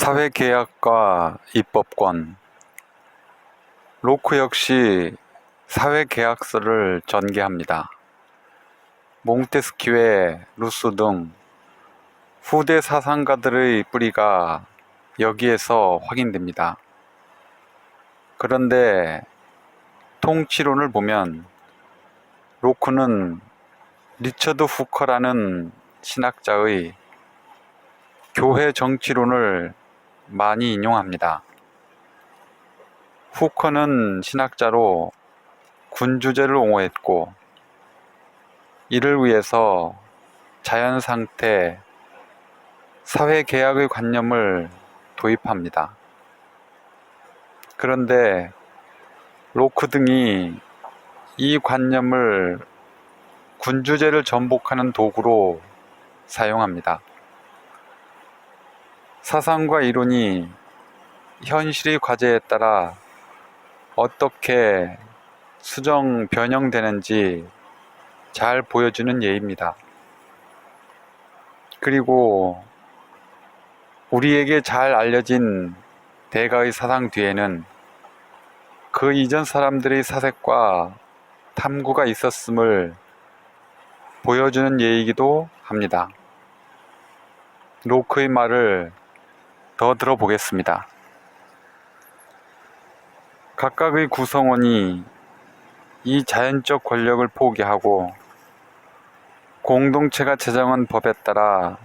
사회계약과 입법권. 로크 역시 사회계약서를 전개합니다. 몽테스키웨, 루소 등 후대 사상가들의 뿌리가 여기에서 확인됩니다. 그런데 통치론을 보면 로크는 리처드 후커라는 신학자의 교회 정치론을 많이 인용합니다. 후커는 신학자로 군주제를 옹호했고, 이를 위해서 자연상태, 사회계약의 관념을 도입합니다. 그런데 로크 등이 이 관념을 군주제를 전복하는 도구로 사용합니다. 사상과 이론이 현실의 과제에 따라 어떻게 수정 변형되는지 잘 보여주는 예입니다. 그리고 우리에게 잘 알려진 대가의 사상 뒤에는 그 이전 사람들의 사색과 탐구가 있었음을 보여주는 예이기도 합니다. 로크의 말을 더 들어보겠습니다. 각각의 구성원이 이 자연적 권력을 포기하고 공동체가 제정한 법에 따라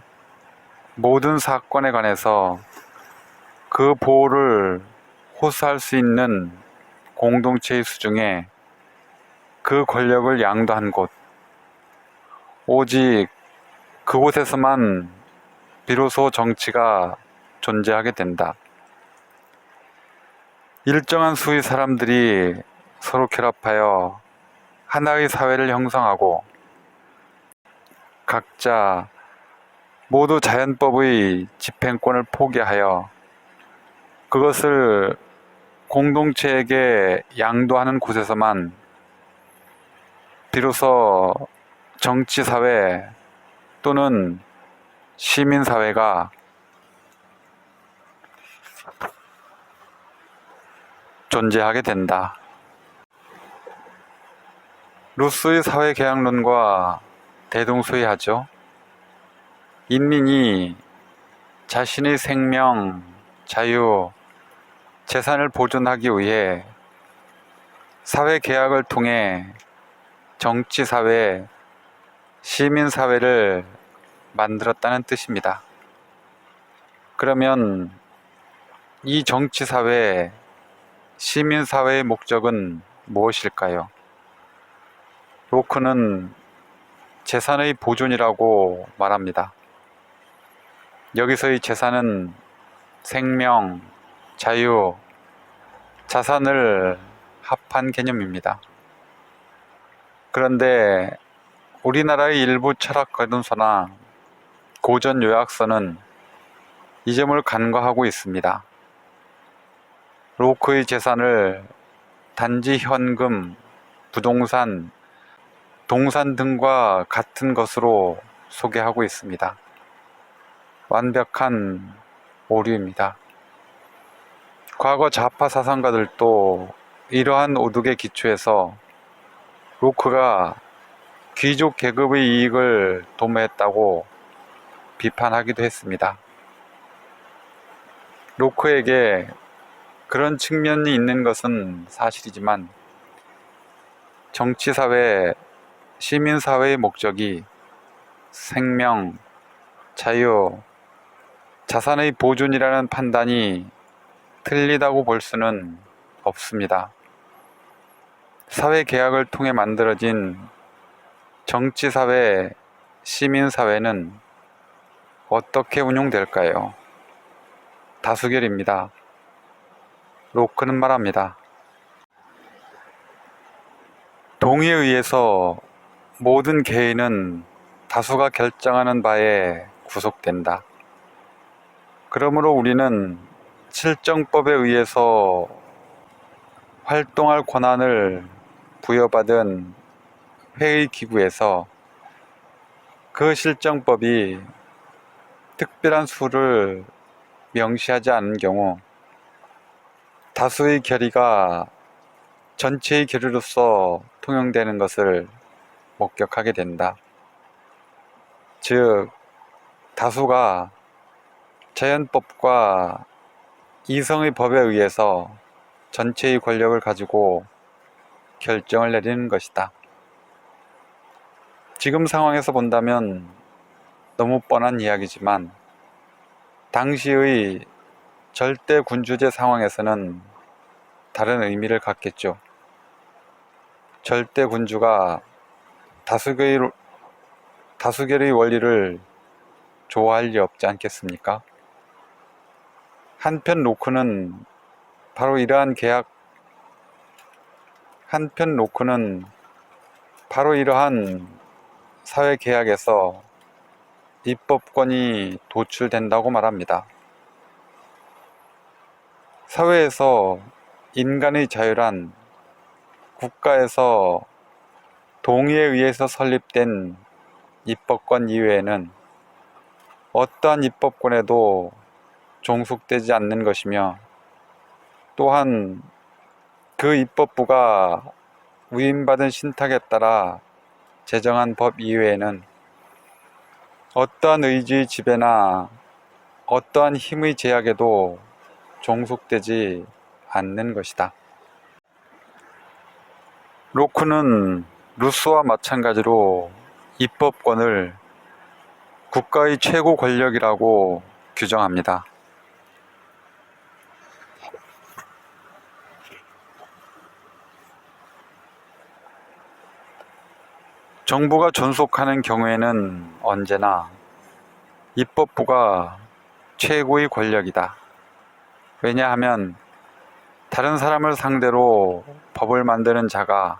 모든 사건에 관해서 그 보호를 호소할 수 있는 공동체의 수중에 그 권력을 양도한 곳, 오직 그곳에서만 비로소 정치가 존재하게 된다. 일정한 수의 사람들이 서로 결합하여 하나의 사회를 형성하고 각자 모두 자연법의 집행권을 포기하여 그것을 공동체에게 양도하는 곳에서만 비로소 정치사회 또는 시민사회가 존재하게 된다. 루소의 사회계약론과 대동소이하죠. 인민이 자신의 생명, 자유, 재산을 보존하기 위해 사회계약을 통해 정치사회, 시민사회를 만들었다는 뜻입니다. 그러면 이 정치사회, 시민사회의 목적은 무엇일까요? 로크는 재산의 보존이라고 말합니다. 여기서의 재산은 생명, 자유, 자산을 합한 개념입니다. 그런데 우리나라의 일부 철학 거둔서나 고전 요약서는 이 점을 간과하고 있습니다. 로크의 재산을 단지 현금, 부동산, 동산 등과 같은 것으로 소개하고 있습니다. 완벽한 오류입니다. 과거 좌파 사상가들도 이러한 오둑에 기초해서 로크가 귀족 계급의 이익을 도모했다고 비판하기도 했습니다. 로크에게 그런 측면이 있는 것은 사실이지만 정치사회, 시민사회의 목적이 생명, 자유, 자산의 보존이라는 판단이 틀리다고 볼 수는 없습니다. 사회계약을 통해 만들어진 정치사회, 시민사회는 어떻게 운용될까요? 다수결입니다. 로크는 말합니다. 동의에 의해서 모든 개인은 다수가 결정하는 바에 구속된다. 그러므로 우리는 실정법에 의해서 활동할 권한을 부여받은 회의 기구에서 그 실정법이 특별한 수를 명시하지 않은 경우 다수의 결의가 전체의 결의로서 통용되는 것을 목격하게 된다. 즉, 다수가 자연법과 이성의 법에 의해서 전체의 권력을 가지고 결정을 내리는 것이다. 지금 상황에서 본다면 너무 뻔한 이야기지만 당시의 절대 군주제 상황에서는 다른 의미를 갖겠죠. 절대 군주가 다수결의 원리를 좋아할 리 없지 않겠습니까? 한편 로크는 바로 이러한 사회 계약에서 입법권이 도출된다고 말합니다. 사회에서 인간의 자유란 국가에서 동의에 의해서 설립된 입법권 이외에는 어떠한 입법권에도 종속되지 않는 것이며, 또한 그 입법부가 위임받은 신탁에 따라 제정한 법 이외에는 어떠한 의지의 지배나 어떠한 힘의 제약에도 종속되지 않는 것이다. 로크는 루스와 마찬가지로 입법권을 국가의 최고 권력이라고 규정합니다. 정부가 존속하는 경우에는 언제나 입법부가 최고의 권력이다. 왜냐하면 다른 사람을 상대로 법을 만드는 자가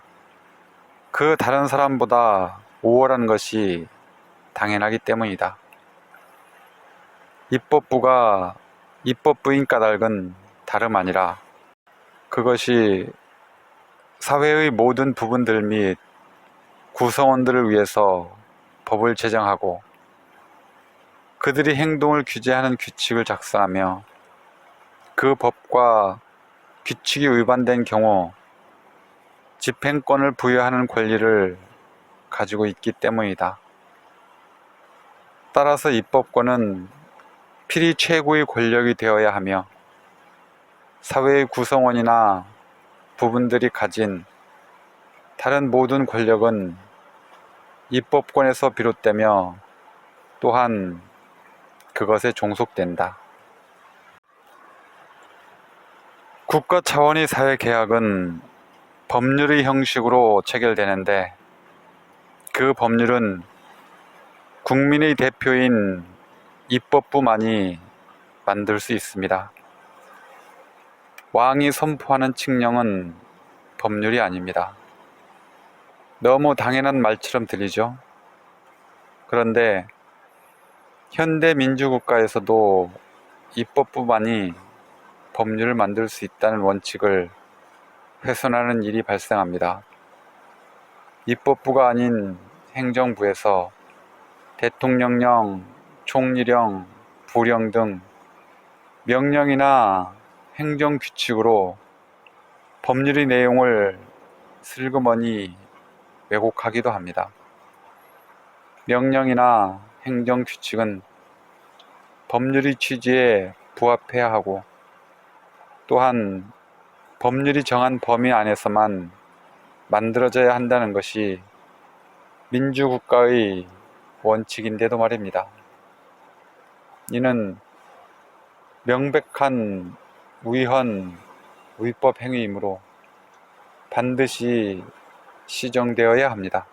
그 다른 사람보다 우월한 것이 당연하기 때문이다. 입법부가 입법부인 까닭은 다름 아니라 그것이 사회의 모든 부분들 및 구성원들을 위해서 법을 제정하고 그들이 행동을 규제하는 규칙을 작성하며 그 법과 규칙이 위반된 경우 집행권을 부여하는 권리를 가지고 있기 때문이다. 따라서 입법권은 필히 최고의 권력이 되어야 하며 사회의 구성원이나 부분들이 가진 다른 모든 권력은 입법권에서 비롯되며 또한 그것에 종속된다. 국가 차원의 사회계약은 법률의 형식으로 체결되는데 그 법률은 국민의 대표인 입법부만이 만들 수 있습니다. 왕이 선포하는 칙령은 법률이 아닙니다. 너무 당연한 말처럼 들리죠? 그런데 현대 민주국가에서도 입법부만이 법률을 만들 수 있다는 원칙을 훼손하는 일이 발생합니다. 입법부가 아닌 행정부에서 대통령령, 총리령, 부령 등 명령이나 행정규칙으로 법률의 내용을 슬그머니 왜곡하기도 합니다. 명령이나 행정규칙은 법률의 취지에 부합해야 하고 또한 법률이 정한 범위 안에서만 만들어져야 한다는 것이 민주국가의 원칙인데도 말입니다. 이는 명백한 위헌, 위법 행위이므로 반드시 시정되어야 합니다.